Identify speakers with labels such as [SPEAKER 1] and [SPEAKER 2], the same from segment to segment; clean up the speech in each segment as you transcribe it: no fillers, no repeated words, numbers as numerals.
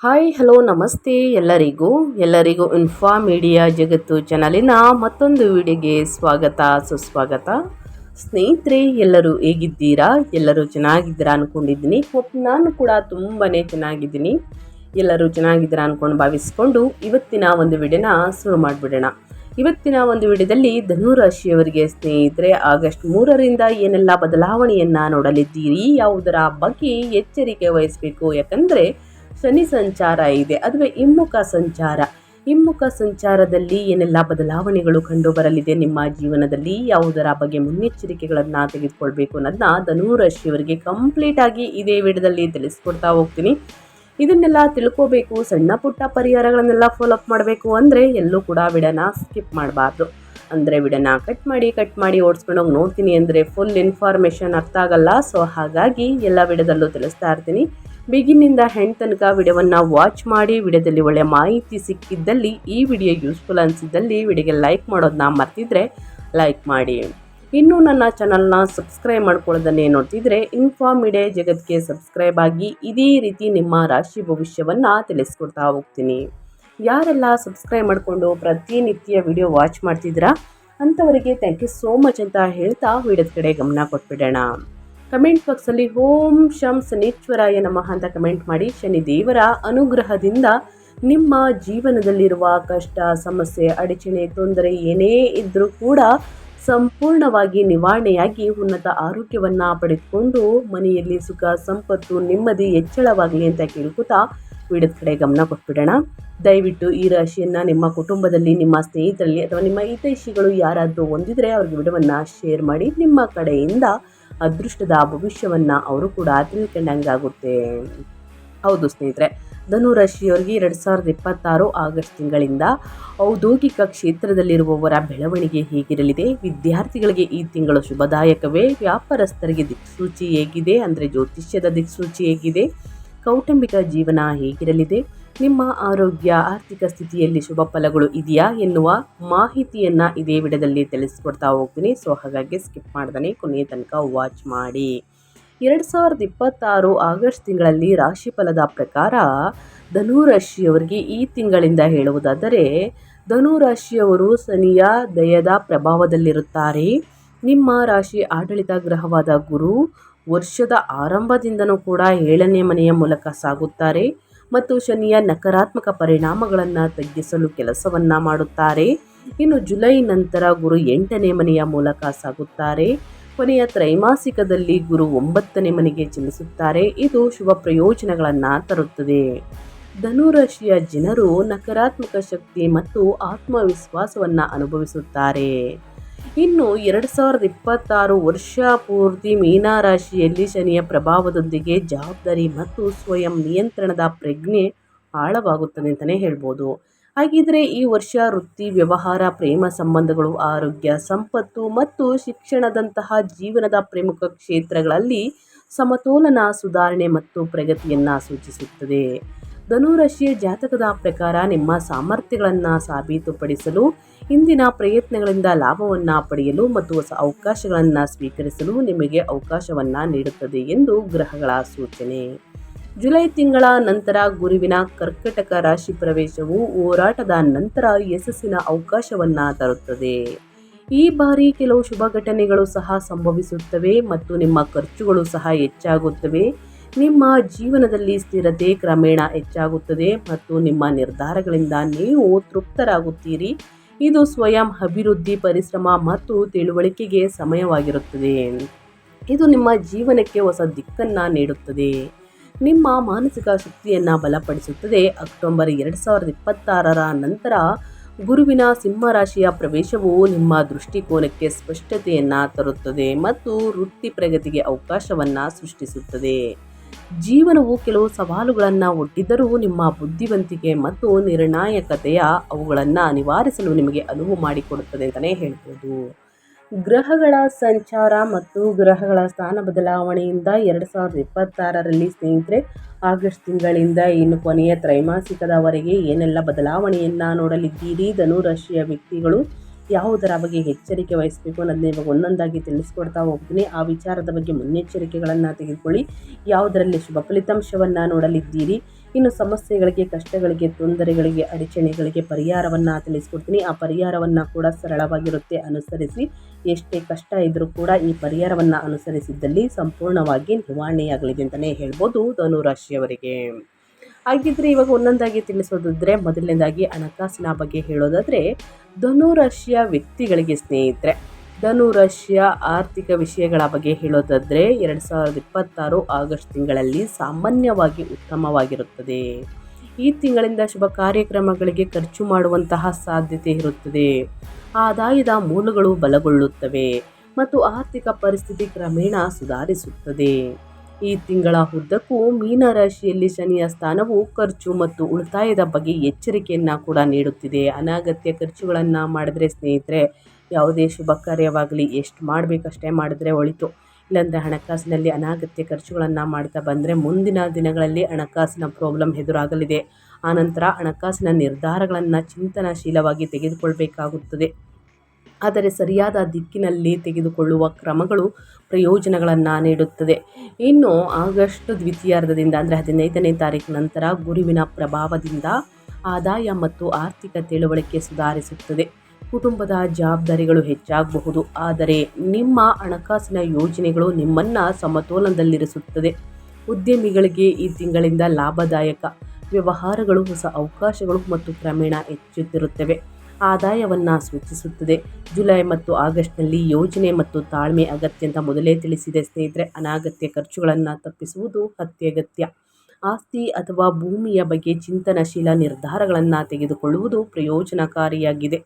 [SPEAKER 1] Hi hello ನಮಸ್ತೆ ಎಲ್ಲರಿಗೂ info media ಜಗತ್ತು ಚಾನಲಿನ ಮತ್ತೊಂದು ವಿಡಿಯೋಗೆ ಸುಸ್ವಾಗತ. ಸ್ನೇಹಿತರೆ, ಎಲ್ಲರೂ ಹೇಗಿದ್ದೀರಾ? ಎಲ್ಲರೂ ಚೆನ್ನಾಗಿದ್ದೀರಾ ಅಂದ್ಕೊಂಡಿದ್ದೀನಿ. ನಾನು ಕೂಡ ತುಂಬಾ ಚೆನ್ನಾಗಿದ್ದೀನಿ. ಎಲ್ಲರೂ ಚೆನ್ನಾಗಿದ್ದೀರಾ ಅಂದ್ಕೊಂಡು ಭಾವಿಸ್ಕೊಂಡು ಇವತ್ತಿನ ಒಂದು ವಿಡಿಯೋನ ಶುರು ಮಾಡಿಬಿಡೋಣ. ಇವತ್ತಿನ ಒಂದು ವಿಡಿಯೋದಲ್ಲಿ ಧನುರಾಶಿಯವರಿಗೆ ಸ್ನೇಹಿತರೆ ಆಗಸ್ಟ್ 3ರಿಂದ ಏನೆಲ್ಲ ಬದಲಾವಣೆಯನ್ನು ನೋಡಲಿದ್ದೀರಿ, ಯಾವುದರ ಬಗ್ಗೆ ಎಚ್ಚರಿಕೆ ವಹಿಸಬೇಕು, ಯಾಕಂದರೆ ಶನಿ ಸಂಚಾರ ಇದೆ, ಅದುವೇ ಹಿಮ್ಮುಖ ಸಂಚಾರದಲ್ಲಿ ಏನೆಲ್ಲ ಬದಲಾವಣೆಗಳು ಕಂಡು ಬರಲಿದೆ ನಿಮ್ಮ ಜೀವನದಲ್ಲಿ, ಯಾವುದರ ಬಗ್ಗೆ ಮುನ್ನೆಚ್ಚರಿಕೆಗಳನ್ನು ತೆಗೆದುಕೊಳ್ಬೇಕು ಅನ್ನೋದನ್ನ ಧನುರಾಶಿಯವರಿಗೆ ಕಂಪ್ಲೀಟ್ ಆಗಿ ಇದೇ ವಿಡಿಯೋದಲ್ಲಿ ತಿಳಿಸ್ಕೊಡ್ತಾ ಹೋಗ್ತೀನಿ. ಇದನ್ನೆಲ್ಲ ತಿಳ್ಕೋಬೇಕು, ಸಣ್ಣ ಪುಟ್ಟ ಪರಿಹಾರಗಳನ್ನೆಲ್ಲ ಫಾಲೋಅಪ್ ಮಾಡಬೇಕು ಅಂದರೆ ಎಲ್ಲೂ ಕೂಡ ವಿಡಿಯೋನ ಸ್ಕಿಪ್ ಮಾಡಬಾರ್ದು. ಅಂದರೆ ವಿಡಿಯೋನ ಕಟ್ ಮಾಡಿ ಓಡಿಸ್ಕೊಂಡೋಗಿ ನೋಡ್ತೀನಿ ಅಂದರೆ ಫುಲ್ ಇನ್ಫಾರ್ಮೇಷನ್ ಅರ್ಥ ಆಗಲ್ಲ. ಸೊ ಹಾಗಾಗಿ ಎಲ್ಲ ವಿಡಿಯೋದಲ್ಲೂ ತಿಳಿಸ್ತಾ ಇರ್ತೀನಿ. ಬಿಗಿನಿಂದ ಹೆಂಡ್ ತನಕ ವಿಡಿಯೋವನ್ನು ವಾಚ್ ಮಾಡಿ. ವಿಡಿಯೋದಲ್ಲಿ ಒಳ್ಳೆಯ ಮಾಹಿತಿ ಸಿಕ್ಕಿದ್ದಲ್ಲಿ, ಈ ವಿಡಿಯೋ ಯೂಸ್ಫುಲ್ ಅನಿಸಿದ್ದಲ್ಲಿ ವಿಡಿಯೋಗೆ ಲೈಕ್ ಮಾಡೋದನ್ನ ಮರ್ತಿದ್ರೆ ಲೈಕ್ ಮಾಡಿ. ಇನ್ನೂ ನನ್ನ ಚಾನಲ್ನ ಸಬ್ಸ್ಕ್ರೈಬ್ ಮಾಡ್ಕೊಳ್ಳೋದನ್ನೇ ನೋಡ್ತಿದ್ರೆ ಇನ್ಫಾ ಮೀಡಿಯಾ ಜಗತ್ತಿಗೆ ಸಬ್ಸ್ಕ್ರೈಬ್ ಆಗಿ ಇದೇ ರೀತಿ ನಿಮ್ಮ ರಾಶಿ ಭವಿಷ್ಯವನ್ನು ತಿಳಿಸ್ಕೊಡ್ತಾ ಹೋಗ್ತೀನಿ. ಯಾರೆಲ್ಲ ಸಬ್ಸ್ಕ್ರೈಬ್ ಮಾಡಿಕೊಂಡು ಪ್ರತಿನಿತ್ಯ ವಿಡಿಯೋ ವಾಚ್ ಮಾಡ್ತಿದ್ದೀರಾ ಅಂಥವರಿಗೆ ಥ್ಯಾಂಕ್ ಯು ಸೋ ಮಚ್ ಅಂತ ಹೇಳ್ತಾ ವಿಡಿಯೋದ ಕಡೆ ಗಮನ ಕೊಟ್ಬಿಡೋಣ. ಕಮೆಂಟ್ ಬಾಕ್ಸಲ್ಲಿ ಓಂ ಶಂ ಶನೀಶ್ವರಾಯ ನಮಃ ಅಂತ ಕಮೆಂಟ್ ಮಾಡಿ. ಶನಿದೇವರ ಅನುಗ್ರಹದಿಂದ ನಿಮ್ಮ ಜೀವನದಲ್ಲಿರುವ ಕಷ್ಟ, ಸಮಸ್ಯೆ, ಅಡಚಣೆ, ತೊಂದರೆ ಏನೇ ಇದ್ದರೂ ಕೂಡ ಸಂಪೂರ್ಣವಾಗಿ ನಿವಾರಣೆಯಾಗಿ ಉನ್ನತ ಆರೋಗ್ಯವನ್ನು ಪಡೆದುಕೊಂಡು ಮನೆಯಲ್ಲಿ ಸುಖ, ಸಂಪತ್ತು, ನೆಮ್ಮದಿ ಹೆಚ್ಚಳವಾಗಲಿ ಅಂತ ಕೇಳ್ಕೊತಾ ವಿಡಿಯೋದ ಕಡೆ ಗಮನ ಕೊಟ್ಬಿಡೋಣ. ದಯವಿಟ್ಟು ಈ ರಾಶಿಯನ್ನು ನಿಮ್ಮ ಕುಟುಂಬದಲ್ಲಿ, ನಿಮ್ಮ ಸ್ನೇಹಿತರಲ್ಲಿ ಅಥವಾ ನಿಮ್ಮ ಹಿತೈಷಿಗಳು ಯಾರಾದರೂ ಹೊಂದಿದರೆ ಅವ್ರಿಗೆ ವಿಡಿಯೋವನ್ನು ಶೇರ್ ಮಾಡಿ. ನಿಮ್ಮ ಕಡೆಯಿಂದ ಅದೃಷ್ಟದ ಭವಿಷ್ಯವನ್ನು ಅವರು ಕೂಡ ತಿಳ್ಕೊಂಡಂಗಾಗುತ್ತೆ. ಹೌದು ಸ್ನೇಹಿತರೆ, ಧನುರಾಶಿಯವರಿಗೆ 2026 ಆಗಸ್ಟ್ ತಿಂಗಳಿಂದ ಔದ್ಯೋಗಿಕ ಕ್ಷೇತ್ರದಲ್ಲಿರುವವರ ಬೆಳವಣಿಗೆ ಹೇಗಿರಲಿದೆ? ವಿದ್ಯಾರ್ಥಿಗಳಿಗೆ ಈ ತಿಂಗಳು ಶುಭದಾಯಕವೇ? ವ್ಯಾಪಾರಸ್ಥರಿಗೆ ದಿಕ್ಸೂಚಿ ಹೇಗಿದೆ? ಅಂದರೆ ಜ್ಯೋತಿಷ್ಯದ ದಿಕ್ಸೂಚಿ ಹೇಗಿದೆ? ಕೌಟುಂಬಿಕ ಜೀವನ ಹೇಗಿರಲಿದೆ? ನಿಮ್ಮ ಆರೋಗ್ಯ, ಆರ್ಥಿಕ ಸ್ಥಿತಿಯಲ್ಲಿ ಶುಭ ಫಲಗಳು ಇದೆಯಾ ಎನ್ನುವ ಮಾಹಿತಿಯನ್ನು ಇದೇ ವಿಡಿಯೋದಲ್ಲಿ ತಿಳಿಸ್ಕೊಡ್ತಾ ಹೋಗ್ತೀನಿ. ಸೊ ಹಾಗಾಗಿ ಸ್ಕಿಪ್ ಮಾಡ್ದಾನೆ ಕೊನೆಯ ತನಕ ವಾಚ್ ಮಾಡಿ. 2026 ಆಗಸ್ಟ್ ತಿಂಗಳಲ್ಲಿ ರಾಶಿಫಲದ ಪ್ರಕಾರ ಧನುರಾಶಿಯವರಿಗೆ ಈ ತಿಂಗಳಿಂದ ಹೇಳುವುದಾದರೆ, ಧನುರಾಶಿಯವರು ಶನಿಯ ದಯದ ಪ್ರಭಾವದಲ್ಲಿರುತ್ತಾರೆ. ನಿಮ್ಮ ರಾಶಿ ಆಡಳಿತ ಗ್ರಹವಾದ ಗುರು ವರ್ಷದ ಆರಂಭದಿಂದನೂ ಕೂಡ 7ನೇ ಮನೆಯ ಮೂಲಕ ಸಾಗುತ್ತಾರೆ ಮತ್ತು ಶನಿಯ ನಕಾರಾತ್ಮಕ ಪರಿಣಾಮಗಳನ್ನು ತಗ್ಗಿಸಲು ಕೆಲಸವನ್ನು ಮಾಡುತ್ತಾರೆ. ಇನ್ನು ಜುಲೈ ನಂತರ ಗುರು 8ನೇ ಮನೆಯ ಮೂಲಕ ಸಾಗುತ್ತಾರೆ. ಕೊನೆಯ ತ್ರೈಮಾಸಿಕದಲ್ಲಿ ಗುರು 9ನೇ ಮನೆಗೆ ಚಲಿಸುತ್ತಾರೆ. ಇದು ಶುಭ ಪ್ರಯೋಜನಗಳನ್ನು ತರುತ್ತದೆ. ಧನುರಾಶಿಯ ಜನರು ನಕಾರಾತ್ಮಕ ಶಕ್ತಿ ಮತ್ತು ಆತ್ಮವಿಶ್ವಾಸವನ್ನು ಅನುಭವಿಸುತ್ತಾರೆ. ಇನ್ನು 2026 ವರ್ಷ ಪೂರ್ತಿ ಮೀನರಾಶಿಯಲ್ಲಿ ಶನಿಯ ಪ್ರಭಾವದೊಂದಿಗೆ ಜವಾಬ್ದಾರಿ ಮತ್ತು ಸ್ವಯಂ ನಿಯಂತ್ರಣದ ಪ್ರಜ್ಞೆ ಆಳವಾಗುತ್ತದೆ ಅಂತಲೇ ಹೇಳ್ಬೋದು. ಹಾಗಿದ್ರೆ ಈ ವರ್ಷ ವೃತ್ತಿ, ವ್ಯವಹಾರ, ಪ್ರೇಮ ಸಂಬಂಧಗಳು, ಆರೋಗ್ಯ, ಸಂಪತ್ತು ಮತ್ತು ಶಿಕ್ಷಣದಂತಹ ಜೀವನದ ಪ್ರಮುಖ ಕ್ಷೇತ್ರಗಳಲ್ಲಿ ಸಮತೋಲನ, ಸುಧಾರಣೆ ಮತ್ತು ಪ್ರಗತಿಯನ್ನು ಸೂಚಿಸುತ್ತದೆ. ಧನುರಾಶಿಯ ಜಾತಕದ ಪ್ರಕಾರ ನಿಮ್ಮ ಸಾಮರ್ಥ್ಯಗಳನ್ನು ಸಾಬೀತುಪಡಿಸಲು, ಇಂದಿನ ಪ್ರಯತ್ನಗಳಿಂದ ಲಾಭವನ್ನು ಪಡೆಯಲು ಮತ್ತು ಹೊಸ ಅವಕಾಶಗಳನ್ನು ಸ್ವೀಕರಿಸಲು ನಿಮಗೆ ಅವಕಾಶವನ್ನು ನೀಡುತ್ತದೆ ಎಂದು ಗ್ರಹಗಳ ಸೂಚನೆ. ಜುಲೈ ತಿಂಗಳ ನಂತರ ಗುರುವಿನ ಕರ್ಕಟಕ ರಾಶಿ ಪ್ರವೇಶವು ಹೋರಾಟದ ನಂತರ ಯಶಸ್ಸಿನ ಅವಕಾಶವನ್ನು ತರುತ್ತದೆ. ಈ ಬಾರಿ ಕೆಲವು ಶುಭ ಘಟನೆಗಳು ಸಹ ಸಂಭವಿಸುತ್ತವೆ ಮತ್ತು ನಿಮ್ಮ ಖರ್ಚುಗಳು ಸಹ ಹೆಚ್ಚಾಗುತ್ತವೆ. ನಿಮ್ಮ ಜೀವನದಲ್ಲಿ ಸ್ಥಿರತೆ ಕ್ರಮೇಣ ಹೆಚ್ಚಾಗುತ್ತದೆ ಮತ್ತು ನಿಮ್ಮ ನಿರ್ಧಾರಗಳಿಂದ ನೀವು ತೃಪ್ತರಾಗುತ್ತೀರಿ. ಇದು ಸ್ವಯಂ ಅಭಿವೃದ್ಧಿ, ಪರಿಶ್ರಮ ಮತ್ತು ತಿಳುವಳಿಕೆಗೆ ಸಮಯವಾಗಿರುತ್ತದೆ. ಇದು ನಿಮ್ಮ ಜೀವನಕ್ಕೆ ಹೊಸ ದಿಕ್ಕನ್ನು ನೀಡುತ್ತದೆ. ನಿಮ್ಮ ಮಾನಸಿಕ ಶಕ್ತಿಯನ್ನು ಬಲಪಡಿಸುತ್ತದೆ. ಅಕ್ಟೋಬರ್ 2026 ನಂತರ ಗುರುವಿನ ಸಿಂಹರಾಶಿಯ ಪ್ರವೇಶವು ನಿಮ್ಮ ದೃಷ್ಟಿಕೋನಕ್ಕೆ ಸ್ಪಷ್ಟತೆಯನ್ನು ತರುತ್ತದೆ ಮತ್ತು ವೃತ್ತಿ ಪ್ರಗತಿಗೆ ಅವಕಾಶವನ್ನು ಸೃಷ್ಟಿಸುತ್ತದೆ. ಜೀವನವು ಕೆಲವು ಸವಾಲುಗಳನ್ನು ಒಡ್ಡಿದ್ದರೂ ನಿಮ್ಮ ಬುದ್ಧಿವಂತಿಕೆ ಮತ್ತು ನಿರ್ಣಾಯಕತೆಯ ಅವುಗಳನ್ನು ನಿವಾರಿಸಲು ನಿಮಗೆ ಅನುವು ಮಾಡಿಕೊಡುತ್ತದೆ ಅಂತಲೇ ಹೇಳ್ಬೋದು. ಗ್ರಹಗಳ ಸಂಚಾರ ಮತ್ತು ಗ್ರಹಗಳ ಸ್ಥಾನ ಬದಲಾವಣೆಯಿಂದ 2026ರಲ್ಲಿ ಸ್ನೇಹಿತರೆ ಆಗಸ್ಟ್ ತಿಂಗಳಿಂದ ಇನ್ನು ಕೊನೆಯ ತ್ರೈಮಾಸಿಕದವರೆಗೆ ಏನೆಲ್ಲ ಬದಲಾವಣೆಯನ್ನು ನೋಡಲಿದ್ದೀರಿ, ಧನುರಾಶಿಯ ವ್ಯಕ್ತಿಗಳು ಯಾವುದರ ಬಗ್ಗೆ ಎಚ್ಚರಿಕೆ ವಹಿಸಬೇಕು ಅನ್ನೋದನ್ನ ಇವಾಗ ಒಂದೊಂದಾಗಿ ತಿಳಿಸ್ಕೊಡ್ತಾ ಹೋಗ್ತೀನಿ. ಆ ವಿಚಾರದ ಬಗ್ಗೆ ಮುನ್ನೆಚ್ಚರಿಕೆಗಳನ್ನು ತೆಗೆದುಕೊಳ್ಳಿ. ಯಾವುದರಲ್ಲಿ ಶುಭ ಫಲಿತಾಂಶವನ್ನು ನೋಡಲಿದ್ದೀರಿ, ಇನ್ನು ಸಮಸ್ಯೆಗಳಿಗೆ, ಕಷ್ಟಗಳಿಗೆ, ತೊಂದರೆಗಳಿಗೆ, ಅಡಚಣೆಗಳಿಗೆ ಪರಿಹಾರವನ್ನು ತಿಳಿಸ್ಕೊಡ್ತೀನಿ. ಆ ಪರಿಹಾರವನ್ನು ಕೂಡ ಸರಳವಾಗಿರುತ್ತೆ, ಅನುಸರಿಸಿ. ಎಷ್ಟೇ ಕಷ್ಟ ಇದ್ದರೂ ಕೂಡ ಈ ಪರಿಹಾರವನ್ನು ಅನುಸರಿಸಿದ್ದಲ್ಲಿ ಸಂಪೂರ್ಣವಾಗಿ ನಿವಾರಣೆಯಾಗಲಿದೆ ಅಂತಲೇ ಹೇಳ್ಬೋದು ಧನುರಾಶಿಯವರಿಗೆ. ಹಾಗಿದ್ರೆ ಇವಾಗ ಒಂದೊಂದಾಗಿ ತಿಳಿಸೋದಾದ್ರೆ, ಮೊದಲನೇದಾಗಿ ಹಣಕಾಸಿನ ಬಗ್ಗೆ ಹೇಳೋದಾದರೆ, ಧನುರಾಶಿಯ ವ್ಯಕ್ತಿಗಳಿಗೆ ಸ್ನೇಹಿತರೆ, ಧನುರಾಶಿಯ ಆರ್ಥಿಕ ವಿಷಯಗಳ ಬಗ್ಗೆ ಹೇಳೋದಾದರೆ 2026 ಆಗಸ್ಟ್ ತಿಂಗಳಲ್ಲಿ ಸಾಮಾನ್ಯವಾಗಿ ಉತ್ತಮವಾಗಿರುತ್ತದೆ. ಈ ತಿಂಗಳಿಂದ ಶುಭ ಕಾರ್ಯಕ್ರಮಗಳಿಗೆ ಖರ್ಚು ಮಾಡುವಂತಹ ಸಾಧ್ಯತೆ ಇರುತ್ತದೆ. ಆದಾಯದ ಮೂಲಗಳು ಬಲಗೊಳ್ಳುತ್ತವೆ ಮತ್ತು ಆರ್ಥಿಕ ಪರಿಸ್ಥಿತಿ ಕ್ರಮೇಣ ಸುಧಾರಿಸುತ್ತದೆ. ಈ ತಿಂಗಳ ಉದ್ದಕ್ಕೂ ಮೀನರಾಶಿಯಲ್ಲಿ ಶನಿಯ ಸ್ಥಾನವು ಖರ್ಚು ಮತ್ತು ಉಳಿತಾಯದ ಬಗ್ಗೆ ಎಚ್ಚರಿಕೆಯನ್ನು ಕೂಡ ನೀಡುತ್ತಿದೆ. ಅನಗತ್ಯ ಖರ್ಚುಗಳನ್ನು ಮಾಡಿದ್ರೆ ಸ್ನೇಹಿತರೆ, ಯಾವುದೇ ಶುಭ ಕಾರ್ಯವಾಗಲಿ ಎಷ್ಟು ಮಾಡಬೇಕಷ್ಟೇ ಮಾಡಿದ್ರೆ ಒಳಿತು. ಇಲ್ಲಾಂದರೆ ಹಣಕಾಸಿನಲ್ಲಿ ಅನಗತ್ಯ ಖರ್ಚುಗಳನ್ನು ಮಾಡ್ತಾ ಬಂದರೆ ಮುಂದಿನ ದಿನಗಳಲ್ಲಿ ಹಣಕಾಸಿನ ಪ್ರಾಬ್ಲಮ್ ಎದುರಾಗಲಿದೆ. ಆನಂತರ ಹಣಕಾಸಿನ ನಿರ್ಧಾರಗಳನ್ನು ಚಿಂತನಶೀಲವಾಗಿ ತೆಗೆದುಕೊಳ್ಬೇಕಾಗುತ್ತದೆ. ಆದರೆ ಸರಿಯಾದ ದಿಕ್ಕಿನಲ್ಲಿ ತೆಗೆದುಕೊಳ್ಳುವ ಕ್ರಮಗಳು ಪ್ರಯೋಜನಗಳನ್ನು ನೀಡುತ್ತದೆ. ಇನ್ನು ಆಗಸ್ಟ್ ದ್ವಿತೀಯಾರ್ಧದಿಂದ ಅಂದರೆ 15ನೇ ತಾರೀಕು ನಂತರ ಗುರುವಿನ ಪ್ರಭಾವದಿಂದ ಆದಾಯ ಮತ್ತು ಆರ್ಥಿಕ ತಿಳುವಳಿಕೆ ಸುಧಾರಿಸುತ್ತದೆ. ಕುಟುಂಬದ ಜವಾಬ್ದಾರಿಗಳು ಹೆಚ್ಚಾಗಬಹುದು, ಆದರೆ ನಿಮ್ಮ ಹಣಕಾಸಿನ ಯೋಜನೆಗಳು ನಿಮ್ಮನ್ನು ಸಮತೋಲನದಲ್ಲಿರಿಸುತ್ತದೆ. ಉದ್ಯಮಿಗಳಿಗೆ ಈ ತಿಂಗಳಿಂದ ಲಾಭದಾಯಕ ವ್ಯವಹಾರಗಳು, ಹೊಸ ಅವಕಾಶಗಳು ಮತ್ತು ಕ್ರಮೇಣ ಹೆಚ್ಚುತ್ತಿರುತ್ತವೆ. ಆದಾಯವನ್ನು ಸೂಚಿಸುತ್ತದೆ. ಜುಲೈ ಮತ್ತು ಆಗಸ್ಟ್ನಲ್ಲಿ ಯೋಜನೆ ಮತ್ತು ತಾಳ್ಮೆ ಅಗತ್ಯ ಅಂತ ಮೊದಲೇ ತಿಳಿಸಿದೆ ಸ್ನೇಹಿತರೆ. ಅನಗತ್ಯ ಖರ್ಚುಗಳನ್ನು ತಪ್ಪಿಸುವುದು ಅತ್ಯಗತ್ಯ. ಆಸ್ತಿ ಅಥವಾ ಭೂಮಿಯ ಬಗ್ಗೆ ಚಿಂತನಶೀಲ ನಿರ್ಧಾರಗಳನ್ನು ತೆಗೆದುಕೊಳ್ಳುವುದು ಪ್ರಯೋಜನಕಾರಿಯಾಗಿದೆ.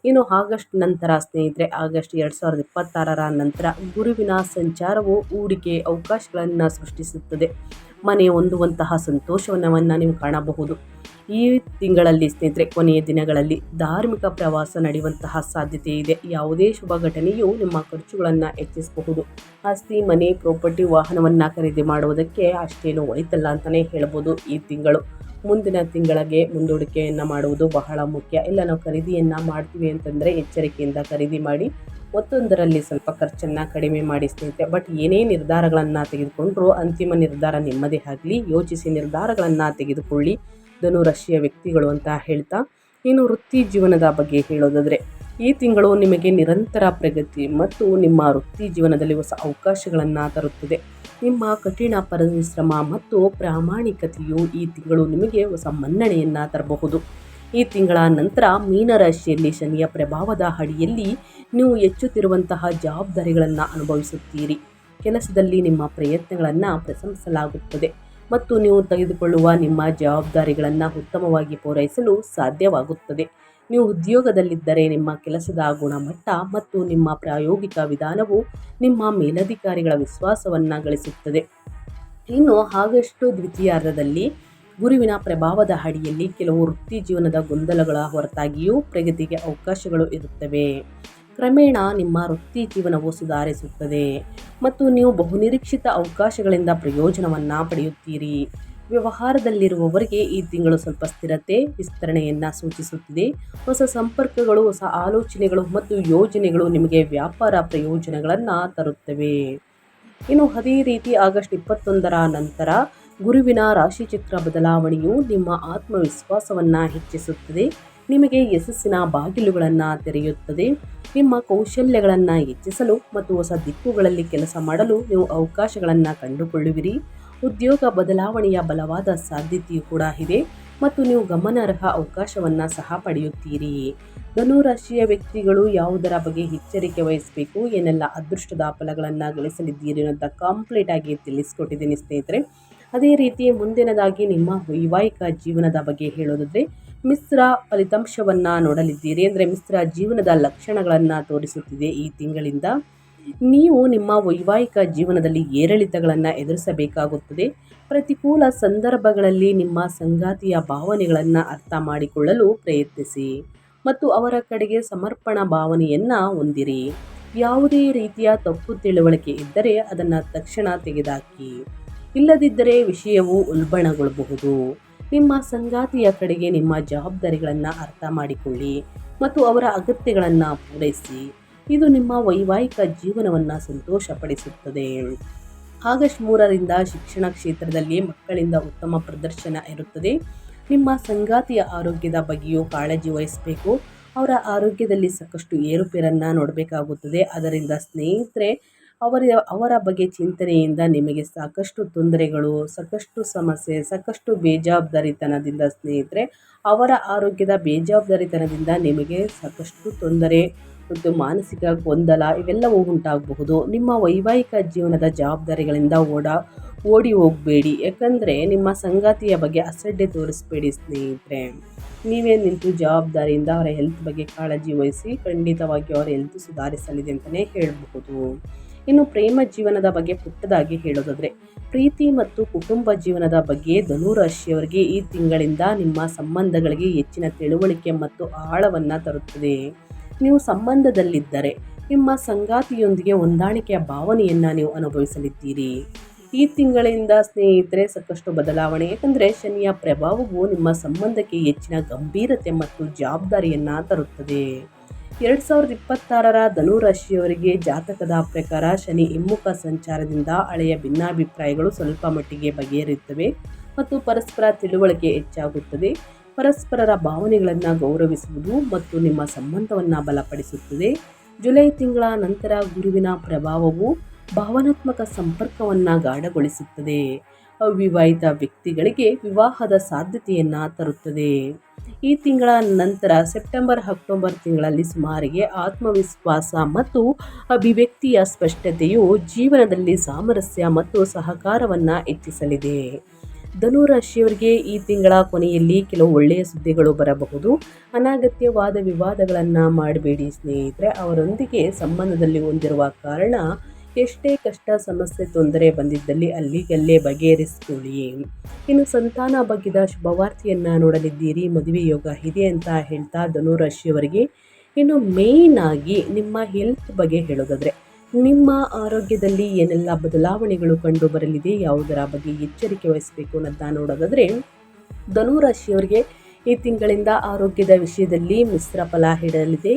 [SPEAKER 1] ಇನ್ನು ಆಗಸ್ಟ್ ನಂತರ ಸ್ನೇಹಿತರೆ, ಆಗಸ್ಟ್ 2026 ನಂತರ ಗುರುವಿನ ಸಂಚಾರವು ಹೂಡಿಕೆ ಅವಕಾಶಗಳನ್ನು ಸೃಷ್ಟಿಸುತ್ತದೆ. ಮನೆ ಹೊಂದುವಂತಹ ಸಂತೋಷವನ್ನು ನೀವು ಕಾಣಬಹುದು. ಈ ತಿಂಗಳಲ್ಲಿ ಸ್ನೇಹಿತರೆ, ಕೊನೆಯ ದಿನಗಳಲ್ಲಿ ಧಾರ್ಮಿಕ ಪ್ರವಾಸ ನಡೆಯುವಂತಹ ಸಾಧ್ಯತೆ ಇದೆ. ಯಾವುದೇ ಶುಭ ಘಟನೆಯು ನಿಮ್ಮ ಖರ್ಚುಗಳನ್ನು ಹೆಚ್ಚಿಸಬಹುದು. ಆಸ್ತಿ, ಮನೆ, ಪ್ರಾಪರ್ಟಿ, ವಾಹನವನ್ನು ಖರೀದಿ ಮಾಡುವುದಕ್ಕೆ ಅಷ್ಟೇನು ಒಳಿತಲ್ಲ ಅಂತಲೇ ಹೇಳ್ಬೋದು. ಈ ತಿಂಗಳು ಮುಂದಿನ ತಿಂಗಳಿಗೆ ಮುಂದೂಡಿಕೆಯನ್ನು ಮಾಡುವುದು ಬಹಳ ಮುಖ್ಯ. ಇಲ್ಲ ನಾವು ಖರೀದಿಯನ್ನು ಮಾಡ್ತೀವಿ ಅಂತಂದರೆ ಎಚ್ಚರಿಕೆಯಿಂದ ಖರೀದಿ ಮಾಡಿ, ಮತ್ತೊಂದರಲ್ಲಿ ಸ್ವಲ್ಪ ಖರ್ಚನ್ನು ಕಡಿಮೆ ಮಾಡಿ ಸ್ನೇಹಿತರೆ. ಬಟ್ ಏನೇ ನಿರ್ಧಾರಗಳನ್ನು ತೆಗೆದುಕೊಂಡ್ರೂ ಅಂತಿಮ ನಿರ್ಧಾರ ನಿಮ್ಮದೇ ಆಗಲಿ, ಯೋಚಿಸಿ ನಿರ್ಧಾರಗಳನ್ನು ತೆಗೆದುಕೊಳ್ಳಿ ಧನುರಾಶಿಯ ವ್ಯಕ್ತಿಗಳು ಅಂತ ಹೇಳ್ತಾ, ಇನ್ನು ವೃತ್ತಿ ಜೀವನದ ಬಗ್ಗೆ ಹೇಳೋದಾದರೆ, ಈ ತಿಂಗಳು ನಿಮಗೆ ನಿರಂತರ ಪ್ರಗತಿ ಮತ್ತು ನಿಮ್ಮ ವೃತ್ತಿ ಜೀವನದಲ್ಲಿ ಹೊಸ ಅವಕಾಶಗಳನ್ನು ತರುತ್ತದೆ. ನಿಮ್ಮ ಕಠಿಣ ಪರಿಶ್ರಮ ಮತ್ತು ಪ್ರಾಮಾಣಿಕತೆಯು ಈ ತಿಂಗಳು ನಿಮಗೆ ಹೊಸ ಮನ್ನಣೆಯನ್ನು ತರಬಹುದು. ಈ ತಿಂಗಳ ನಂತರ ಮೀನರಾಶಿಯಲ್ಲಿ ಶನಿಯ ಪ್ರಭಾವದ ಅಡಿಯಲ್ಲಿ ನೀವು ಹೆಚ್ಚುತ್ತಿರುವಂತಹ ಜವಾಬ್ದಾರಿಗಳನ್ನು ಅನುಭವಿಸುತ್ತೀರಿ. ಕೆಲಸದಲ್ಲಿ ನಿಮ್ಮ ಪ್ರಯತ್ನಗಳನ್ನು ಪ್ರಶಂಸಲಾಗುತ್ತದೆ ಮತ್ತು ನೀವು ತೆಗೆದುಕೊಳ್ಳುವ ನಿಮ್ಮ ಜವಾಬ್ದಾರಿಗಳನ್ನು ಉತ್ತಮವಾಗಿ ಪೂರೈಸಲು ಸಾಧ್ಯವಾಗುತ್ತದೆ. ನೀವು ಉದ್ಯೋಗದಲ್ಲಿದ್ದರೆ ನಿಮ್ಮ ಕೆಲಸದ ಗುಣಮಟ್ಟ ಮತ್ತು ನಿಮ್ಮ ಪ್ರಾಯೋಗಿಕ ವಿಧಾನವು ನಿಮ್ಮ ಮೇಲಧಿಕಾರಿಗಳ ವಿಶ್ವಾಸವನ್ನು ಗಳಿಸುತ್ತದೆ. ಇನ್ನು ಆಗಸ್ಟ್ ದ್ವಿತೀಯಾರ್ಧದಲ್ಲಿ ಗುರುವಿನ ಪ್ರಭಾವದ ಅಡಿಯಲ್ಲಿ ಕೆಲವು ವೃತ್ತಿ ಜೀವನದ ಗೊಂದಲಗಳ ಹೊರತಾಗಿಯೂ ಪ್ರಗತಿಗೆ ಅವಕಾಶಗಳು ಇರುತ್ತವೆ. ಕ್ರಮೇಣ ನಿಮ್ಮ ವೃತ್ತಿ ಜೀವನವು ಸುಧಾರಿಸುತ್ತದೆ ಮತ್ತು ನೀವು ಬಹುನಿರೀಕ್ಷಿತ ಅವಕಾಶಗಳಿಂದ ಪ್ರಯೋಜನವನ್ನು ಪಡೆಯುತ್ತೀರಿ. ವ್ಯವಹಾರದಲ್ಲಿರುವವರಿಗೆ ಈ ತಿಂಗಳು ಸ್ವಲ್ಪ ಸ್ಥಿರತೆ, ವಿಸ್ತರಣೆಯನ್ನು ಸೂಚಿಸುತ್ತಿದೆ. ಹೊಸ ಸಂಪರ್ಕಗಳು, ಹೊಸ ಆಲೋಚನೆಗಳು ಮತ್ತು ಯೋಜನೆಗಳು ನಿಮಗೆ ವ್ಯಾಪಾರ ಪ್ರಯೋಜನಗಳನ್ನು ತರುತ್ತವೆ. ಇನ್ನು ಅದೇ ರೀತಿ ಆಗಸ್ಟ್ 21 ನಂತರ ಗುರುವಿನ ರಾಶಿಚಕ್ರ ಬದಲಾವಣೆಯು ನಿಮ್ಮ ಆತ್ಮವಿಶ್ವಾಸವನ್ನು ಹೆಚ್ಚಿಸುತ್ತದೆ. ನಿಮಗೆ ಯಶಸ್ಸಿನ ಬಾಗಿಲುಗಳನ್ನು ತೆರೆಯುತ್ತದೆ. ನಿಮ್ಮ ಕೌಶಲ್ಯಗಳನ್ನು ಹೆಚ್ಚಿಸಲು ಮತ್ತು ಹೊಸ ದಿಕ್ಕುಗಳಲ್ಲಿ ಕೆಲಸ ಮಾಡಲು ನೀವು ಅವಕಾಶಗಳನ್ನು ಕಂಡುಕೊಳ್ಳುವಿರಿ. ಉದ್ಯೋಗ ಬದಲಾವಣೆಯ ಬಲವಾದ ಸಾಧ್ಯತೆಯೂ ಕೂಡ ಇದೆ ಮತ್ತು ನೀವು ಗಮನಾರ್ಹ ಅವಕಾಶವನ್ನು ಸಹ ಪಡೆಯುತ್ತೀರಿ. ಧನುರಾಶಿಯ ವ್ಯಕ್ತಿಗಳು ಯಾವುದರ ಬಗ್ಗೆ ಎಚ್ಚರಿಕೆ ವಹಿಸಬೇಕು, ಏನೆಲ್ಲ ಅದೃಷ್ಟದ ಫಲಗಳನ್ನು ಗಳಿಸಲಿದ್ದೀರಿ ಅಂತ ಕಂಪ್ಲೀಟ್ ಆಗಿ ತಿಳಿಸ್ಕೊಟ್ಟಿದ್ದೀನಿ ಸ್ನೇಹಿತರೆ. ಅದೇ ರೀತಿ ಮುಂದಿನದಾಗಿ ನಿಮ್ಮ ವೈವಾಹಿಕ ಜೀವನದ ಬಗ್ಗೆ ಹೇಳೋದಾದರೆ, ಮಿಶ್ರ ಫಲಿತಾಂಶವನ್ನು ನೋಡಲಿದ್ದೀರಿ. ಅಂದರೆ ಮಿಶ್ರ ಜೀವನದ ಲಕ್ಷಣಗಳನ್ನು ತೋರಿಸುತ್ತಿದೆ. ಈ ತಿಂಗಳಿಂದ ನೀವು ನಿಮ್ಮ ವೈವಾಹಿಕ ಜೀವನದಲ್ಲಿ ಏರಿಳಿತಗಳನ್ನು ಎದುರಿಸಬೇಕಾಗುತ್ತದೆ. ಪ್ರತಿಕೂಲ ಸಂದರ್ಭಗಳಲ್ಲಿ ನಿಮ್ಮ ಸಂಗಾತಿಯ ಭಾವನೆಗಳನ್ನು ಅರ್ಥ ಮಾಡಿಕೊಳ್ಳಲು ಪ್ರಯತ್ನಿಸಿ ಮತ್ತು ಅವರ ಕಡೆಗೆ ಸಮರ್ಪಣಾ ಭಾವನೆಯನ್ನು ಹೊಂದಿರಿ. ಯಾವುದೇ ರೀತಿಯ ತಪ್ಪು ತಿಳುವಳಿಕೆ ಇದ್ದರೆ ಅದನ್ನು ತಕ್ಷಣ ತೆಗೆದುಹಾಕಿ. ಇಲ್ಲದಿದ್ದರೆ ವಿಷಯವು ಉಲ್ಬಣಗೊಳ್ಳಬಹುದು. ನಿಮ್ಮ ಸಂಗಾತಿಯ ಕಡೆಗೆ ನಿಮ್ಮ ಜವಾಬ್ದಾರಿಗಳನ್ನು ಅರ್ಥ ಮಾಡಿಕೊಳ್ಳಿ ಮತ್ತು ಅವರ ಅಗತ್ಯಗಳನ್ನು ಪೂರೈಸಿ. ಇದು ನಿಮ್ಮ ವೈವಾಹಿಕ ಜೀವನವನ್ನು ಸಂತೋಷಪಡಿಸುತ್ತದೆ. ಆಗಸ್ಟ್ 3ರಿಂದ ಶಿಕ್ಷಣ ಕ್ಷೇತ್ರದಲ್ಲಿ ಮಕ್ಕಳಿಂದ ಉತ್ತಮ ಪ್ರದರ್ಶನ ಇರುತ್ತದೆ. ನಿಮ್ಮ ಸಂಗಾತಿಯ ಆರೋಗ್ಯದ ಬಗ್ಗೆಯೂ ಕಾಳಜಿ ವಹಿಸಬೇಕು. ಅವರ ಆರೋಗ್ಯದಲ್ಲಿ ಸಾಕಷ್ಟು ಏರುಪೇರನ್ನು ನೋಡಬೇಕಾಗುತ್ತದೆ. ಅದರಿಂದ ಸ್ನೇಹಿತರೆ ಅವರ ಬಗ್ಗೆ ಚಿಂತನೆಯಿಂದ ನಿಮಗೆ ಸಾಕಷ್ಟು ತೊಂದರೆಗಳು, ಸಾಕಷ್ಟು ಸಮಸ್ಯೆ, ಸಾಕಷ್ಟು ಬೇಜವಾಬ್ದಾರಿತನದಿಂದ ಸ್ನೇಹಿತರೆ ಅವರ ಆರೋಗ್ಯದ ಬೇಜವಾಬ್ದಾರಿತನದಿಂದ ನಿಮಗೆ ಸಾಕಷ್ಟು ತೊಂದರೆ ಮತ್ತು ಮಾನಸಿಕ ಗೊಂದಲ ಇವೆಲ್ಲವೂ ಉಂಟಾಗಬಹುದು. ನಿಮ್ಮ ವೈವಾಹಿಕ ಜೀವನದ ಜವಾಬ್ದಾರಿಗಳಿಂದ ಓಡಿ ಹೋಗಬೇಡಿ. ಯಾಕಂದರೆ ನಿಮ್ಮ ಸಂಗಾತಿಯ ಬಗ್ಗೆ ಅಸಡ್ಡೆ ತೋರಿಸ್ಬೇಡಿ ಸ್ನೇಹಿತರೆ. ನೀವೇ ನಿಂತು ಜವಾಬ್ದಾರಿಯಿಂದ ಅವರ ಹೆಲ್ತ್ ಬಗ್ಗೆ ಕಾಳಜಿ ವಹಿಸಿ ಖಂಡಿತವಾಗಿ ಅವರ ಹೆಲ್ತ್ ಸುಧಾರಿಸಲಿದೆ ಅಂತಲೇ ಹೇಳಬಹುದು. ಇನ್ನು ಪ್ರೇಮ ಜೀವನದ ಬಗ್ಗೆ ಪುಟ್ಟದಾಗಿ ಹೇಳೋದಾದರೆ, ಪ್ರೀತಿ ಮತ್ತು ಕುಟುಂಬ ಜೀವನದ ಬಗ್ಗೆ ಧನುರಾಶಿಯವರಿಗೆ ಈ ತಿಂಗಳಿಂದ ನಿಮ್ಮ ಸಂಬಂಧಗಳಿಗೆ ಹೆಚ್ಚಿನ ತಿಳುವಳಿಕೆ ಮತ್ತು ಆಳವನ್ನು ತರುತ್ತದೆ. ನೀವು ಸಂಬಂಧದಲ್ಲಿದ್ದರೆ ನಿಮ್ಮ ಸಂಗಾತಿಯೊಂದಿಗೆ ಹೊಂದಾಣಿಕೆಯ ಭಾವನೆಯನ್ನು ನೀವು ಅನುಭವಿಸಲಿದ್ದೀರಿ. ಈ ತಿಂಗಳಿಂದ ಸ್ನೇಹಿತರೆ ಸಾಕಷ್ಟು ಬದಲಾವಣೆ, ಯಾಕಂದರೆ ಶನಿಯ ಪ್ರಭಾವವು ನಿಮ್ಮ ಸಂಬಂಧಕ್ಕೆ ಹೆಚ್ಚಿನ ಗಂಭೀರತೆ ಮತ್ತು ಜವಾಬ್ದಾರಿಯನ್ನು ತರುತ್ತದೆ. 2026ರ ಧನುರಾಶಿಯವರಿಗೆ ಜಾತಕದ ಪ್ರಕಾರ ಶನಿ ಹಿಮ್ಮುಖ ಸಂಚಾರದಿಂದ ಹಳೆಯ ಭಿನ್ನಾಭಿಪ್ರಾಯಗಳು ಸ್ವಲ್ಪ ಮಟ್ಟಿಗೆ ಬಗೆಹರಿಯುತ್ತವೆ ಮತ್ತು ಪರಸ್ಪರ ತಿಳುವಳಿಕೆ ಹೆಚ್ಚಾಗುತ್ತದೆ. ಪರಸ್ಪರರ ಭಾವನೆಗಳನ್ನು ಗೌರವಿಸುವುದು ಮತ್ತು ನಿಮ್ಮ ಸಂಬಂಧವನ್ನು ಬಲಪಡಿಸುತ್ತದೆ. ಜುಲೈ ತಿಂಗಳ ನಂತರ ಗುರುವಿನ ಪ್ರಭಾವವು ಭಾವನಾತ್ಮಕ ಸಂಪರ್ಕವನ್ನು ಗಾಢಗೊಳಿಸುತ್ತದೆ. ಅವಿವಾಹಿತ ವ್ಯಕ್ತಿಗಳಿಗೆ ವಿವಾಹದ ಸಾಧ್ಯತೆಯನ್ನು ತರುತ್ತದೆ. ಈ ತಿಂಗಳ ನಂತರ ಸೆಪ್ಟೆಂಬರ್ ಅಕ್ಟೋಬರ್ ತಿಂಗಳಲ್ಲಿ ಸುಮಾರಿಗೆ ಆತ್ಮವಿಶ್ವಾಸ ಮತ್ತು ಅಭಿವ್ಯಕ್ತಿಯ ಸ್ಪಷ್ಟತೆಯು ಜೀವನದಲ್ಲಿ ಸಾಮರಸ್ಯ ಮತ್ತು ಸಹಕಾರವನ್ನು ಹೆಚ್ಚಿಸಲಿದೆ. ಧನುರಾಶಿಯವರಿಗೆ ಈ ತಿಂಗಳ ಕೊನೆಯಲ್ಲಿ ಕೆಲವು ಒಳ್ಳೆಯ ಸುದ್ದಿಗಳು ಬರಬಹುದು. ಅನಗತ್ಯವಾದ ವಿವಾದಗಳನ್ನು ಮಾಡಬೇಡಿ ಸ್ನೇಹಿತರೆ. ಅವರೊಂದಿಗೆ ಸಂಬಂಧದಲ್ಲಿ ಹೊಂದಿರುವ ಕಾರಣ ಎಷ್ಟೇ ಕಷ್ಟ, ಸಮಸ್ಯೆ, ತೊಂದರೆ ಬಂದಿದ್ದಲ್ಲಿ ಅಲ್ಲಿಗಲ್ಲೇ ಬಗೆಹರಿಸಿಕೊಳ್ಳಿ. ಇನ್ನು ಸಂತಾನ ಬಗ್ಗೆದ ಶುಭವಾರ್ತೆಯನ್ನು ನೋಡಲಿದ್ದೀರಿ. ಮದುವೆ ಯೋಗ ಇದೆ ಅಂತ ಹೇಳ್ತಾ ಧನುರಾಶಿಯವರಿಗೆ ಇನ್ನು ಮೇಯ್ನ್ ಆಗಿ ನಿಮ್ಮ ಹೆಲ್ತ್ ಬಗ್ಗೆ ಹೇಳೋದಾದರೆ, ನಿಮ್ಮ ಆರೋಗ್ಯದಲ್ಲಿ ಏನೆಲ್ಲ ಬದಲಾವಣೆಗಳು ಕಂಡು ಬರಲಿದೆ, ಯಾವುದರ ಬಗ್ಗೆ ಎಚ್ಚರಿಕೆ ವಹಿಸಬೇಕು ಅನ್ನೋದನ್ನ ನೋಡೋದಾದರೆ, ಧನುರಾಶಿಯವರಿಗೆ ಈ ತಿಂಗಳಿಂದ ಆರೋಗ್ಯದ ವಿಷಯದಲ್ಲಿ ಮಿಶ್ರ ಫಲ ಹಿಡಲಿದೆ.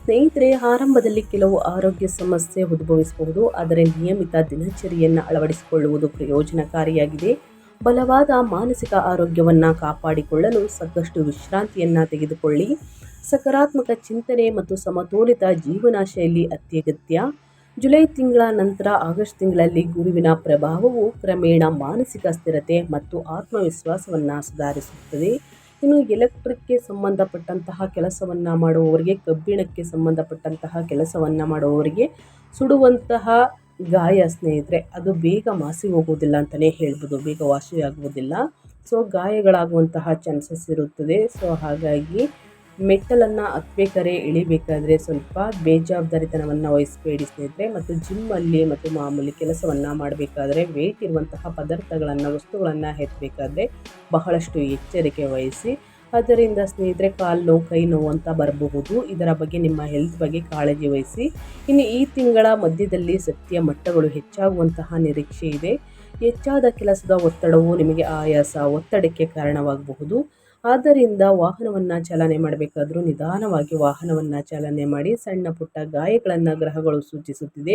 [SPEAKER 1] ಸ್ನೇಹಿತರೆ, ಆರಂಭದಲ್ಲಿ ಕೆಲವು ಆರೋಗ್ಯ ಸಮಸ್ಯೆ ಉದ್ಭವಿಸಬಹುದು, ಆದರೆ ನಿಯಮಿತ ದಿನಚರಿಯನ್ನು ಅಳವಡಿಸಿಕೊಳ್ಳುವುದು ಪ್ರಯೋಜನಕಾರಿಯಾಗಿದೆ. ಬಲವಾದ ಮಾನಸಿಕ ಆರೋಗ್ಯವನ್ನು ಕಾಪಾಡಿಕೊಳ್ಳಲು ಸಾಕಷ್ಟು ವಿಶ್ರಾಂತಿಯನ್ನು ತೆಗೆದುಕೊಳ್ಳಿ. ಸಕಾರಾತ್ಮಕ ಚಿಂತನೆ ಮತ್ತು ಸಮತೋಲಿತ ಜೀವನ ಶೈಲಿ ಅತ್ಯಗತ್ಯ. ಜುಲೈ ತಿಂಗಳ ನಂತರ ಆಗಸ್ಟ್ ತಿಂಗಳಲ್ಲಿ ಗುರುವಿನ ಪ್ರಭಾವವು ಕ್ರಮೇಣ ಮಾನಸಿಕ ಸ್ಥಿರತೆ ಮತ್ತು ಆತ್ಮವಿಶ್ವಾಸವನ್ನು ಸುಧಾರಿಸುತ್ತದೆ. ಇನ್ನು ಎಲೆಕ್ಟ್ರಿಕ್ಗೆ ಸಂಬಂಧಪಟ್ಟಂತಹ ಕೆಲಸವನ್ನು ಮಾಡುವವರಿಗೆ, ಕಬ್ಬಿಣಕ್ಕೆ ಸಂಬಂಧಪಟ್ಟಂತಹ ಕೆಲಸವನ್ನು ಮಾಡುವವರಿಗೆ ಸುಡುವಂತಹ ಗಾಯ ಸ್ನೇಹಿತರೆ ಅದು ಬೇಗ ಮಾಸಿ ಹೋಗುವುದಿಲ್ಲ ಅಂತಲೇ ಹೇಳ್ಬೋದು, ಬೇಗ ವಾಸಿಯಾಗುವುದಿಲ್ಲ. ಸೊ ಗಾಯಗಳಾಗುವಂತಹ ಚಾನ್ಸಸ್ ಇರುತ್ತದೆ. ಸೊ ಹಾಗಾಗಿ ಮೆಟ್ಟಲನ್ನು ಹತ್ಬೇಕಾದ್ರೆ, ಇಳಿಬೇಕಾದ್ರೆ ಸ್ವಲ್ಪ ಬೇಜವಾಬ್ದಾರಿತನವನ್ನು ವಹಿಸಬೇಡಿ ಸ್ನೇಹಿತರೆ. ಮತ್ತು ಜಿಮ್ಮಲ್ಲಿ ಮತ್ತು ಮಾಮೂಲಿ ಕೆಲಸವನ್ನು ಮಾಡಬೇಕಾದ್ರೆ ವೆಯ್ಟ್ ಇರುವಂತಹ ಪದಾರ್ಥಗಳನ್ನು, ವಸ್ತುಗಳನ್ನು ಎತ್ತಬೇಕಾದ್ರೆ ಬಹಳಷ್ಟು ಎಚ್ಚರಿಕೆ ವಹಿಸಿ. ಅದರಿಂದ ಸ್ನೇಹಿತರೆ ಕಾಲು ನೋವು, ಕೈ ನೋವು ಅಂತ ಬರಬಹುದು. ಇದರ ಬಗ್ಗೆ ನಿಮ್ಮ ಹೆಲ್ತ್ ಬಗ್ಗೆ ಕಾಳಜಿ ವಹಿಸಿ. ಇನ್ನು ಈ ತಿಂಗಳ ಮಧ್ಯದಲ್ಲಿ ಶಕ್ತಿಯ ಮಟ್ಟಗಳು ಹೆಚ್ಚಾಗುವಂತಹ ನಿರೀಕ್ಷೆ ಇದೆ. ಹೆಚ್ಚಾದ ಕೆಲಸದ ಒತ್ತಡವು ನಿಮಗೆ ಆಯಾಸ, ಒತ್ತಡಕ್ಕೆ ಕಾರಣವಾಗಬಹುದು. ಆದ್ದರಿಂದ ವಾಹನವನ್ನು ಚಾಲನೆ ಮಾಡಬೇಕಾದ್ರೂ ನಿಧಾನವಾಗಿ ವಾಹನವನ್ನು ಚಾಲನೆ ಮಾಡಿ. ಸಣ್ಣ ಪುಟ್ಟ ಗಾಯಗಳನ್ನು ಗ್ರಹಗಳು ಸೂಚಿಸುತ್ತಿದೆ.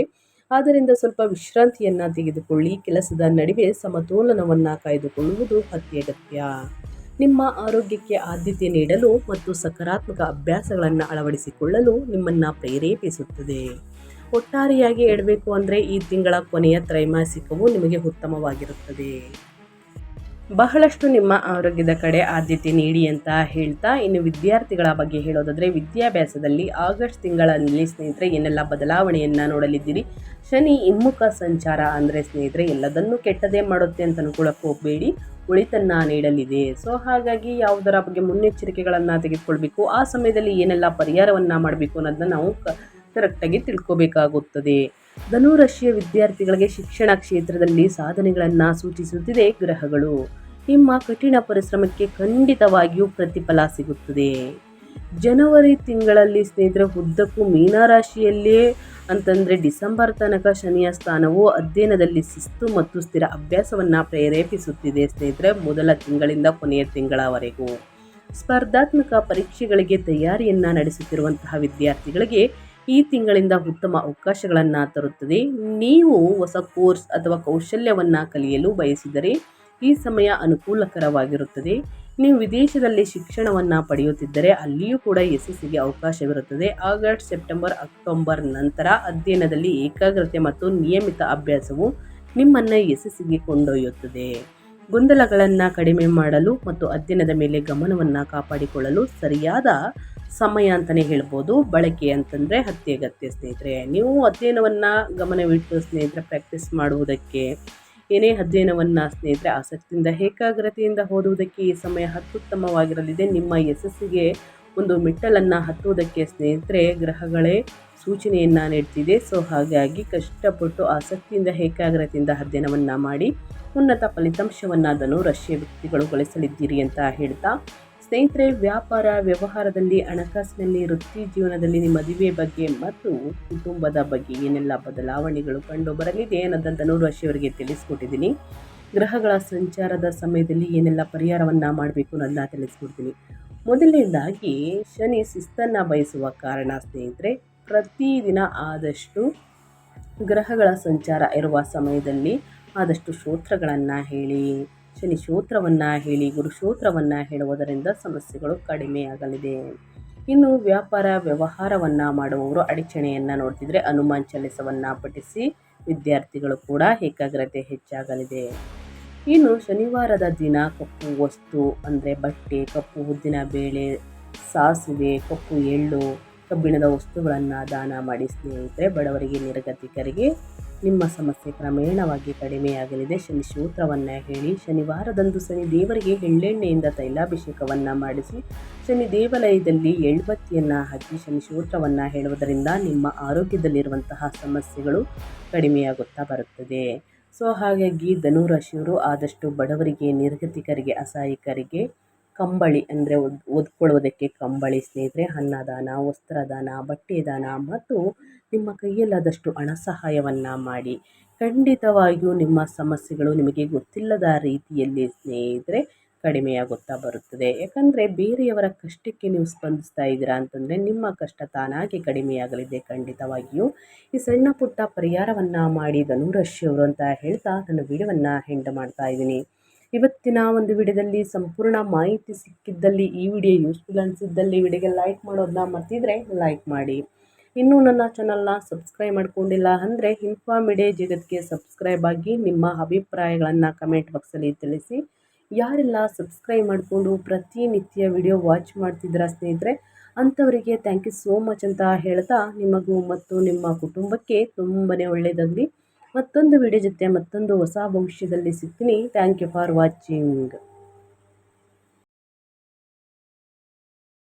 [SPEAKER 1] ಆದ್ದರಿಂದ ಸ್ವಲ್ಪ ವಿಶ್ರಾಂತಿಯನ್ನು ತೆಗೆದುಕೊಳ್ಳಿ. ಕೆಲಸದ ನಡುವೆ ಸಮತೋಲನವನ್ನು ಕಾಯ್ದುಕೊಳ್ಳುವುದು ಅತ್ಯಗತ್ಯ. ನಿಮ್ಮ ಆರೋಗ್ಯಕ್ಕೆ ಆದ್ಯತೆ ನೀಡಲು ಮತ್ತು ಸಕಾರಾತ್ಮಕ ಅಭ್ಯಾಸಗಳನ್ನು ಅಳವಡಿಸಿಕೊಳ್ಳಲು ನಿಮ್ಮನ್ನು ಪ್ರೇರೇಪಿಸುತ್ತದೆ. ಒಟ್ಟಾರೆಯಾಗಿ ಹೇಳಬೇಕು ಅಂದರೆ ಈ ತಿಂಗಳ ಕೊನೆಯ ತ್ರೈಮಾಸಿಕವು ನಿಮಗೆ ಉತ್ತಮವಾಗಿರುತ್ತದೆ. ಬಹಳಷ್ಟು ನಿಮ್ಮ ಆರೋಗ್ಯದ ಕಡೆ ಆದ್ಯತೆ ನೀಡಿ ಅಂತ ಹೇಳ್ತಾ, ಇನ್ನು ವಿದ್ಯಾರ್ಥಿಗಳ ಬಗ್ಗೆ ಹೇಳೋದಾದರೆ, ವಿದ್ಯಾಭ್ಯಾಸದಲ್ಲಿ ಆಗಸ್ಟ್ ತಿಂಗಳಲ್ಲಿ ಸ್ನೇಹಿತರೆ ಏನೆಲ್ಲ ಬದಲಾವಣೆಯನ್ನು ನೋಡಲಿದ್ದೀರಿ. ಶನಿ ಹಿಮ್ಮುಖ ಸಂಚಾರ ಅಂದರೆ ಸ್ನೇಹಿತರೆ ಎಲ್ಲದನ್ನು ಕೆಟ್ಟದೇ ಮಾಡುತ್ತೆ ಅಂತ ಅನ್ಕೊಳ್ಳೋಕೆ ಹೋಗಬೇಡಿ, ಒಳಿತನ್ನು ನೀಡಲಿದೆ. ಸೊ ಹಾಗಾಗಿ ಯಾವುದರ ಬಗ್ಗೆ ಮುನ್ನೆಚ್ಚರಿಕೆಗಳನ್ನು ತೆಗೆದುಕೊಳ್ಬೇಕು, ಆ ಸಮಯದಲ್ಲಿ ಏನೆಲ್ಲ ಪರಿಹಾರವನ್ನು ಮಾಡಬೇಕು ಅನ್ನೋದನ್ನ ನಾವು ಕರೆಕ್ಟಾಗಿ ತಿಳ್ಕೋಬೇಕಾಗುತ್ತದೆ. ಧನುರಾಶಿಯ ವಿದ್ಯಾರ್ಥಿಗಳಿಗೆ ಶಿಕ್ಷಣ ಕ್ಷೇತ್ರದಲ್ಲಿ ಸಾಧನೆಗಳನ್ನು ಸೂಚಿಸುತ್ತಿದೆ ಗ್ರಹಗಳು. ನಿಮ್ಮ ಕಠಿಣ ಪರಿಶ್ರಮಕ್ಕೆ ಖಂಡಿತವಾಗಿಯೂ ಪ್ರತಿಫಲ ಸಿಗುತ್ತದೆ. ಜನವರಿ ತಿಂಗಳಲ್ಲಿ ಸ್ನೇಹಿತರೆ ಉದ್ದಕ್ಕೂ ಮೀನರಾಶಿಯಲ್ಲೇ ಅಂತಂದರೆ ಡಿಸೆಂಬರ್ ತನಕ ಶನಿಯ ಸ್ಥಾನವು ಅಧ್ಯಯನದಲ್ಲಿ ಶಿಸ್ತು ಮತ್ತು ಸ್ಥಿರ ಅಭ್ಯಾಸವನ್ನು ಪ್ರೇರೇಪಿಸುತ್ತಿದೆ ಸ್ನೇಹಿತರೆ. ಮೊದಲ ತಿಂಗಳಿಂದ ಕೊನೆಯ ತಿಂಗಳವರೆಗೂ ಸ್ಪರ್ಧಾತ್ಮಕ ಪರೀಕ್ಷೆಗಳಿಗೆ ತಯಾರಿಯನ್ನು ನಡೆಸುತ್ತಿರುವಂತಹ ವಿದ್ಯಾರ್ಥಿಗಳಿಗೆ ಈ ತಿಂಗಳಿಂದ ಉತ್ತಮ ಅವಕಾಶಗಳನ್ನು ತರುತ್ತದೆ. ನೀವು ಹೊಸ ಕೋರ್ಸ್ ಅಥವಾ ಕೌಶಲ್ಯವನ್ನು ಕಲಿಯಲು ಬಯಸಿದರೆ ಈ ಸಮಯ ಅನುಕೂಲಕರವಾಗಿರುತ್ತದೆ. ನೀವು ವಿದೇಶದಲ್ಲಿ ಶಿಕ್ಷಣವನ್ನು ಪಡೆಯುತ್ತಿದ್ದರೆ ಅಲ್ಲಿಯೂ ಕೂಡ ಯಶಸ್ಸಿಗೆ ಅವಕಾಶವಿರುತ್ತದೆ. ಆಗಸ್ಟ್, ಸೆಪ್ಟೆಂಬರ್, ಅಕ್ಟೋಬರ್ ನಂತರ ಅಧ್ಯಯನದಲ್ಲಿ ಏಕಾಗ್ರತೆ ಮತ್ತು ನಿಯಮಿತ ಅಭ್ಯಾಸವು ನಿಮ್ಮನ್ನು ಯಶಸ್ಸಿಗೆ ಕೊಂಡೊಯ್ಯುತ್ತದೆ. ಗೊಂದಲಗಳನ್ನು ಕಡಿಮೆ ಮಾಡಲು ಮತ್ತು ಅಧ್ಯಯನದ ಮೇಲೆ ಗಮನವನ್ನು ಕಾಪಾಡಿಕೊಳ್ಳಲು ಸರಿಯಾದ ಸಮಯ ಅಂತಲೇ ಹೇಳ್ಬೋದು. ಬಳಕೆ ಅಂತಂದರೆ ಅತ್ಯಗತ್ಯ ಸ್ನೇಹಿತರೆ. ನೀವು ಅಧ್ಯಯನವನ್ನು ಗಮನವಿಟ್ಟು ಸ್ನೇಹಿತರೆ ಪ್ರಾಕ್ಟೀಸ್ ಮಾಡುವುದಕ್ಕೆ, ಏನೇ ಅಧ್ಯಯನವನ್ನು ಸ್ನೇಹಿತರೆ ಆಸಕ್ತಿಯಿಂದ ಏಕಾಗ್ರತೆಯಿಂದ ಓದುವುದಕ್ಕೆ ಈ ಸಮಯ ಅತ್ಯುತ್ತಮವಾಗಿರಲಿದೆ. ನಿಮ್ಮ ಯಶಸ್ಸಿಗೆ ಒಂದು ಮೆಟ್ಟಲನ್ನು ಹತ್ತುವುದಕ್ಕೆ ಸ್ನೇಹಿತರೆ ಗ್ರಹಗಳೇ ಸೂಚನೆಯನ್ನು ನೀಡ್ತಿದೆ. ಸೊ ಹಾಗಾಗಿ ಕಷ್ಟಪಟ್ಟು ಆಸಕ್ತಿಯಿಂದ ಏಕಾಗ್ರತೆಯಿಂದ ಅಧ್ಯಯನವನ್ನು ಮಾಡಿ ಉನ್ನತ ಫಲಿತಾಂಶವನ್ನು ಧನುರಾಶಿಯ ವ್ಯಕ್ತಿಗಳು ಗಳಿಸಲಿದ್ದೀರಿ ಅಂತ ಹೇಳ್ತಾ, ಸ್ನೇಹಿತರೆ ವ್ಯಾಪಾರ ವ್ಯವಹಾರದಲ್ಲಿ, ಹಣಕಾಸಿನಲ್ಲಿ, ವೃತ್ತಿ ಜೀವನದಲ್ಲಿ ನಿಮ್ಮ ಮದುವೆ ಬಗ್ಗೆ ಮತ್ತು ಕುಟುಂಬದ ಬಗ್ಗೆ ಏನೆಲ್ಲ ಬದಲಾವಣೆಗಳು ಕಂಡು ಬರಲಿದೆ ಅನ್ನೋದನ್ನು ಧನುರಾಶಿಯವರಿಗೆ ತಿಳಿಸ್ಕೊಟ್ಟಿದ್ದೀನಿ. ಗ್ರಹಗಳ ಸಂಚಾರದ ಸಮಯದಲ್ಲಿ ಏನೆಲ್ಲ ಪರಿಹಾರವನ್ನು ಮಾಡಬೇಕು ಅನ್ನೋದನ್ನ ತಿಳಿಸ್ಕೊಡ್ತೀನಿ. ಮೊದಲನೇದಾಗಿ ಶನಿ ಶಿಸ್ತನ್ನು ಬಯಸುವ ಕಾರಣ ಸ್ನೇಹಿತರೆ ಪ್ರತಿದಿನ ಆದಷ್ಟು ಗ್ರಹಗಳ ಸಂಚಾರ ಇರುವ ಸಮಯದಲ್ಲಿ ಆದಷ್ಟು ಸ್ತೋತ್ರಗಳನ್ನು ಹೇಳಿ, ಶನಿ ಸ್ತೋತ್ರವನ್ನು ಹೇಳಿ, ಗುರು ಸ್ತೋತ್ರವನ್ನು ಹೇಳುವುದರಿಂದ ಸಮಸ್ಯೆಗಳು ಕಡಿಮೆಯಾಗಲಿದೆ. ಇನ್ನು ವ್ಯಾಪಾರ ವ್ಯವಹಾರವನ್ನು ಮಾಡುವವರು ಅಡಚಣೆಯನ್ನು ನೋಡ್ತಿದ್ರೆ ಹನುಮಾನ್ ಚಾಲಿಸವನ್ನು ಪಠಿಸಿ, ವಿದ್ಯಾರ್ಥಿಗಳು ಕೂಡ ಏಕಾಗ್ರತೆ ಹೆಚ್ಚಾಗಲಿದೆ. ಇನ್ನು ಶನಿವಾರದ ದಿನ ಕಪ್ಪು ವಸ್ತು ಅಂದರೆ ಬಟ್ಟೆ, ಕಪ್ಪು ಉದ್ದಿನ ಬೇಳೆ, ಸಾಸಿವೆ, ಕಪ್ಪು ಎಳ್ಳು, ಕಬ್ಬಿಣದ ವಸ್ತುಗಳನ್ನು ದಾನ ಮಾಡಿ ಸ್ನೇಹಿತರೆ. ಬಡವರಿಗೆ, ನಿರ್ಗತಿಕರಿಗೆ ನಿಮ್ಮ ಸಮಸ್ಯೆ ಕ್ರಮೇಣವಾಗಿ ಕಡಿಮೆಯಾಗಲಿದೆ. ಶನಿ ಸ್ತೋತ್ರವನ್ನು ಹೇಳಿ, ಶನಿವಾರದಂದು ಶನಿ ದೇವರಿಗೆ ಎಳ್ಳೆಣ್ಣೆಯಿಂದ ತೈಲಾಭಿಷೇಕವನ್ನು ಮಾಡಿಸಿ, ಶನಿ ದೇವಾಲಯದಲ್ಲಿ ಎಳ್ಬತ್ತಿಯನ್ನು ಹಾಕಿ ಶನಿ ಸ್ತೋತ್ರವನ್ನು ಹೇಳುವುದರಿಂದ ನಿಮ್ಮ ಆರೋಗ್ಯದಲ್ಲಿರುವಂತಹ ಸಮಸ್ಯೆಗಳು ಕಡಿಮೆಯಾಗುತ್ತಾ ಬರುತ್ತದೆ. ಸೊ ಹಾಗಾಗಿ ಧನುರಾಶಿಯವರು ಆದಷ್ಟು ಬಡವರಿಗೆ, ನಿರ್ಗತಿಕರಿಗೆ, ಅಸಹಾಯಕರಿಗೆ ಕಂಬಳಿ ಅಂದರೆ ಓದ್ಕೊಳ್ಳೋದಕ್ಕೆ ಕಂಬಳಿ ಸ್ನೇಹಿತರೆ, ಅನ್ನದಾನ, ವಸ್ತ್ರದಾನ, ಬಟ್ಟೆ ದಾನ ಮತ್ತು ನಿಮ್ಮ ಕೈಯಲ್ಲಾದಷ್ಟು ಹಣ ಸಹಾಯವನ್ನು ಮಾಡಿ. ಖಂಡಿತವಾಗಿಯೂ ನಿಮ್ಮ ಸಮಸ್ಯೆಗಳು ನಿಮಗೆ ಗೊತ್ತಿಲ್ಲದ ರೀತಿಯಲ್ಲಿ ಸ್ನೇಹಿತರೆ ಕಡಿಮೆಯಾಗುತ್ತಾ ಬರುತ್ತದೆ. ಯಾಕಂದರೆ ಬೇರೆಯವರ ಕಷ್ಟಕ್ಕೆ ನೀವು ಸ್ಪಂದಿಸ್ತಾ ಇದ್ದೀರಾ ಅಂತಂದರೆ ನಿಮ್ಮ ಕಷ್ಟ ತಾನಾಗಿ ಕಡಿಮೆಯಾಗಲಿದೆ. ಖಂಡಿತವಾಗಿಯೂ ಈ ಸಣ್ಣ ಪುಟ್ಟ ಪರಿಹಾರವನ್ನು ಮಾಡಿ ಧನುರಾಶಿಯವರು ಅಂತ ಹೇಳ್ತಾ ನನ್ನ ವಿಡಿಯೋವನ್ನು ಎಂಡ್ ಮಾಡ್ತಾ ಇದ್ದೀನಿ. ಇವತ್ತಿನ ಒಂದು ವಿಡಿಯೋದಲ್ಲಿ ಸಂಪೂರ್ಣ ಮಾಹಿತಿ ಸಿಕ್ಕಿದ್ದಲ್ಲಿ, ಈ ವಿಡಿಯೋ ಯೂಸ್ಫುಲ್ ಅನಿಸಿದ್ದಲ್ಲಿ ವಿಡಿಯೋಗೆ ಲೈಕ್ ಮಾಡೋದನ್ನ ಮರ್ತಿದ್ರೆ ಲೈಕ್ ಮಾಡಿ. ಇನ್ನೂ ನನ್ನ ಚಾನಲ್ನ ಸಬ್ಸ್ಕ್ರೈಬ್ ಮಾಡ್ಕೊಂಡಿಲ್ಲ ಅಂದರೆ ಇನ್ಫಾ ಮೀಡಿಯಾ ಜಗತ್ತಿಗೆ ಸಬ್ಸ್ಕ್ರೈಬ್ ಆಗಿ ನಿಮ್ಮ ಅಭಿಪ್ರಾಯಗಳನ್ನು ಕಮೆಂಟ್ ಬಾಕ್ಸಲ್ಲಿ ತಿಳಿಸಿ. ಯಾರೆಲ್ಲ ಸಬ್ಸ್ಕ್ರೈಬ್ ಮಾಡಿಕೊಂಡು ಪ್ರತಿನಿತ್ಯ ವಿಡಿಯೋ ವಾಚ್ ಮಾಡ್ತಿದ್ದೀರಾ ಸ್ನೇಹಿತರೆ, ಅಂಥವರಿಗೆ ಥ್ಯಾಂಕ್ ಯು ಸೋ ಮಚ್ ಅಂತ ಹೇಳ್ತಾ, ನಿಮಗೂ ಮತ್ತು ನಿಮ್ಮ ಕುಟುಂಬಕ್ಕೆ ತುಂಬಾ ಒಳ್ಳೆಯದಾಗಲಿ. ಮತ್ತೊಂದು ವಿಡಿಯೋ ಜೊತೆ ಮತ್ತೊಂದು ಹೊಸ ಭವಿಷ್ಯದಲ್ಲಿ ಸಿಗ್ತೀನಿ. Thank you for watching.